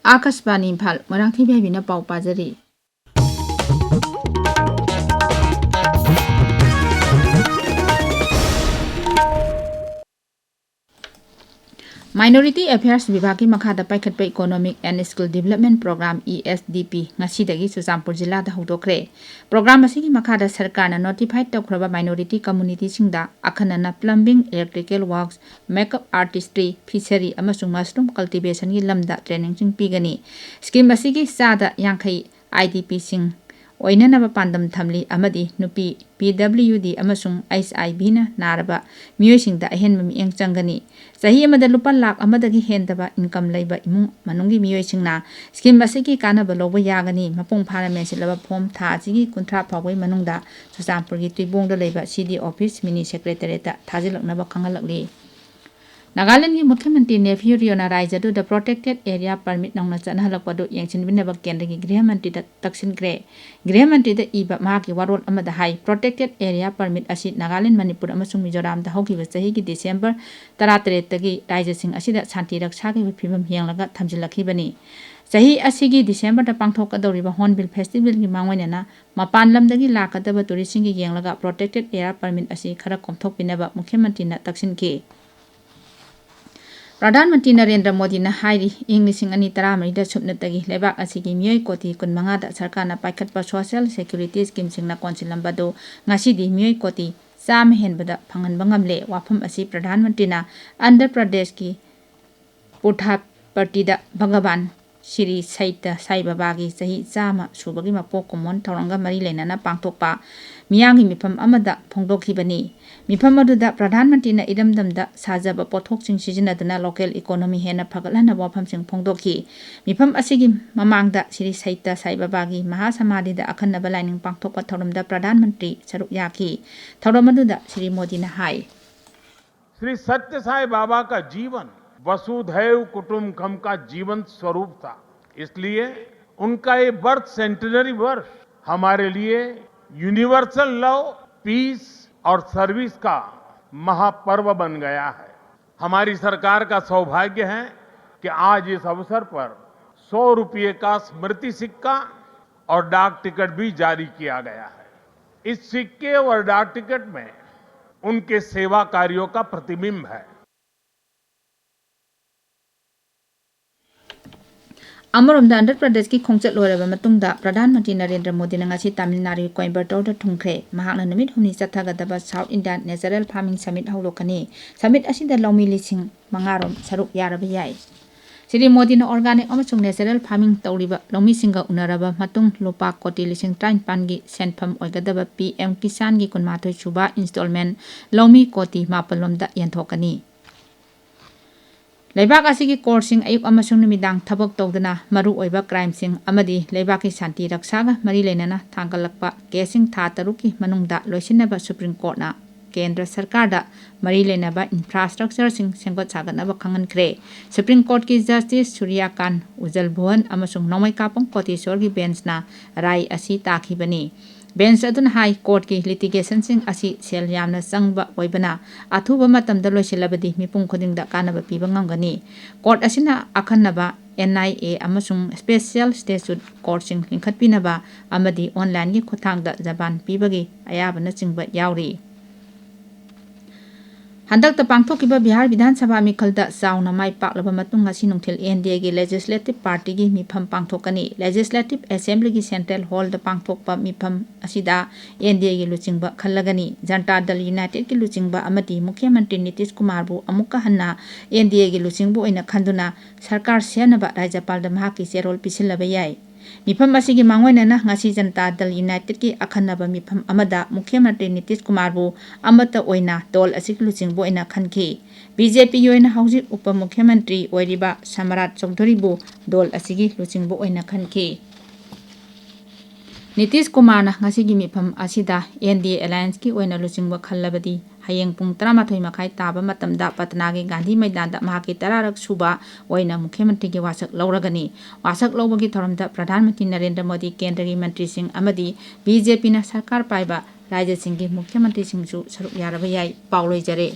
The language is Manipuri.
आकाशवाणी इम्फाल मोइरांगथेम इबेहाइबिना पाउ पाजरी Minority Affairs विभाग की मखादा पाइखट पे Economic and Skill Development Program ESDP ngasi Chuzampur जिला दा हौदोखरे प्रोग्राम असिगी मखादा सरकारना नोटिफाइड तौखरबा माइनॉरिटी कम्युनिटी सिंगदा अखनना plumbing electrical works makeup artistry fishery अमसुंग मशरूम कल्टीवेशन की लमदा ट्रेनिंग सिंग पिगनी स्कीम असिगी सादा यांखै IDP सिंग ओइननबा पांदम थमली अमदी नुपी PWD अमसुंग HIV ना नारबा मियोइसिंगदा अहेनबा मियंग चंगनी सही अमदा लुपा लाख अमदगी हेंदबा इनकम लैबा इमुंग मनुंगी मियोइसिंगना स्कीम असिगी कानबा लौबा यागनी मपुंग फाना मेसिलबा फॉर्म थाजिगी कुंथ्रा फावै मनुंगदा चुचामपुरगी तुइबोंगदा लैबा CD ऑफिस मिनी सेक्रेटरीता थाजिलकनबा खंगलकली नागालैंड की मुख्यमंत्री नेफ्यू रियोना राज्य द प्रोटेक्टेड एरिया परमिट नौना चनहलकपदु येंसिनबिनबा केंद्र की गृह मंत्री द तक्सिनग्रे गृह मंत्री द इबा माकी वारोल अमदा हाई प्रोटेक्टेड एरिया परमिट असि नागालैंड मणिपुर अमसुंग मिजोराम द हौकिबा चही की डिसेंबर 13 तगी राज्य सिंह असिदा शांति रक्षा की फिबम हेंलगा थमजिलखिबनी चही असिगी डिसेंबर द पांगथोकदौरिबा हॉर्नबिल फेस्टिवल की मांगवैनना मपान लमदगी लाकदबा टूरिस्टिंग की येंलगा प्रोटेक्टेड एरिया परमिट असि खरा कोमथोकपिनबा मुख्यमंत्री न तक्सिनखि प्रधानमंत्री नरेंद्र मोदी ने हाई इंग 2013 सुपनतगी लेबाक असिगी मियोय कोटी 15 सरकार पाइखटपा सोशल सिक्योरिटी स्कीम सिंगना कोनसिलंबदो ngасidi मियोय कोटी चाम हेनबदा फंगनबा ngamle वाफम असि प्रधानमंत्री ना आंध्र प्रदेश की पुठापट्टीदा भगवान श्री सैता साई बाबा की सही चामा सुबगी मपोक कुमोन थौरंगा मरी लेना पांगथोकपा मियांगी मिफम अमदा फोंदोखिबनी मिफम अदुदा प्रधानमंत्री ना इरमदमदा साजबा पोथोकसिंग सिजनदना लोकल इकोनॉमी हेना फगलना वाफमसिंग फोंदोखि मिफम असिगी ममांगदा श्री सैता साई बाबा की महासमाधिदा अखन्नबा लाइनिंग पांगथोकपा थौरमदा प्रधानमंत्री सरुक याखि थौरमदुदा श्री मोदी ना हाई श्री सत्य साई बाबा का जीवन वसुधैव कुटुंबकम का जीवन स्वरूप था, इसलिए उनका ये बर्थ सेंटेनरी वर्ष हमारे लिए यूनिवर्सल लव, पीस और सर्विस का महापर्व बन गया है। हमारी सरकार का सौभाग्य है कि आज इस अवसर पर 100 रुपये का स्मृति सिक्का और डाक टिकट भी जारी किया गया है। इस सिक्के और डाक टिकट में उनके सेवा कार्यों का प्रतिबिंब है। अमरोमदा आंध्र प्रदेश की खोंचत लोरबा मतुंगदा प्रधानमंत्री नरेंद्र मोदी ने ngasi तमिलनाडु कोयंबटूर थुंख्रे महाकना नुमित हुमनी चथगदबा South Indian natural farming summit हौलोकनी समिट असिदा लौमी लिसिंग मंगारोम सरुक यारबा याय श्री मोदी ने ऑर्गेनिक अमसुंग नेचुरल फार्मिंग तौरिबा लौमी सिंगा उनरबा मतुंग लोपा कोटी लिसिंग 53 की सेनफम ओइगदबा PM किसान की 19 सुबा इंस्टॉलमेंट लौमी कोटी मापलोमदा यंथोकनी लेबाक असिगी कोर्सिंग अयुक अमसुंग निमिदांग थबक तौदना मरु ओइबा क्राइम सिंग अमदी लेबाक की शांति रक्षागा मरी लेनना थांगलकपा केसिंग था तरुकी मनुंगदा लोइसिनबा सुप्रीम कोर्ट ना केंद्र सरकार दा मरी लेनबा इंफ्रास्ट्रक्चर सिंग सेंगोत सागनबा खंगनख्रे सुप्रीम कोर्ट की जस्टिस सूर्यकांत उजल भुवन अमसुंग नोमई कापंग कोटेश्वर की बेंच ना राय असि ताखिबनी बेंच अदुन हाई कोर्ट की लिटिगेशन सिंग असी सेल यामना चंगबा ओइबना अथुबा मतमदा लोइसिलबदी मिपुंग खुदिंगदा कानबा पीबा ngamgani कोर्ट असिना अखन्नबा NIA अमसुंग स्पेशल स्टेट्यूट कोर्ट सिंग लिंखतपिनबा अमदी ऑनलाइन की खुथांगदा जबान पीबगी अयाबना चिंगबा यावरी हंदक पांगथोकिबा बिहार विधानसभा मिखलदा चाउना माई पाकलबा मतुंग ngasi नुंथिल NDA की लेजिस्लेटिव पार्टी की मिफम पांगथोकनी लेजिस्लेटिव असेंबली की सेंट्रल हॉल द पांगथोकपा मिफम असिदा NDA की लुचिंगबा खल्लगनी जनता दल यूनाइटेड की लुचिंगबा अमदी मुख्यमंत्री नीतीश कुमार बु अमुक्का हन्ना NDA की लुचिंगबु ओइना खंदुना सरकार सेनबा राज्यपाल द महाकी सेरोल पिसिलबा याय मिफम असिगी मांगवैनना ngasi जनता दल यूनाइटेड की अखन्नबा मिफम अमदा मुख्यमंत्री नीतीश कुमार बु अमत ओइना दल असिगी लुचिंगबु ओइना खनखि BJP योइना हौजिक उप मुख्यमंत्री ओइरिबा समराट चौधरी बु दल असिगी लुचिंगबु ओइना खनखि नीतीश कुमार ना ngasi मिफम असिदा NDA अलायंस की ओइना लुचिंगबु खल्लबदी हयेंग पुंग 13 मखाई ताबा मतमदा पटना के गांधी मैदान दा महाकी 13 सुबा ओइना मुख्यमंत्री की वासक लौरगनी वासक लौबगी थरमदा प्रधानमंत्री नरेंद्र मोदी केंद्र की मंत्री सिंह अमदी BJP ना सरकार पाइबा राज्य सिंह की मुख्यमंत्री सिंह सु सरुक यारबा याय पाउलोइजरे।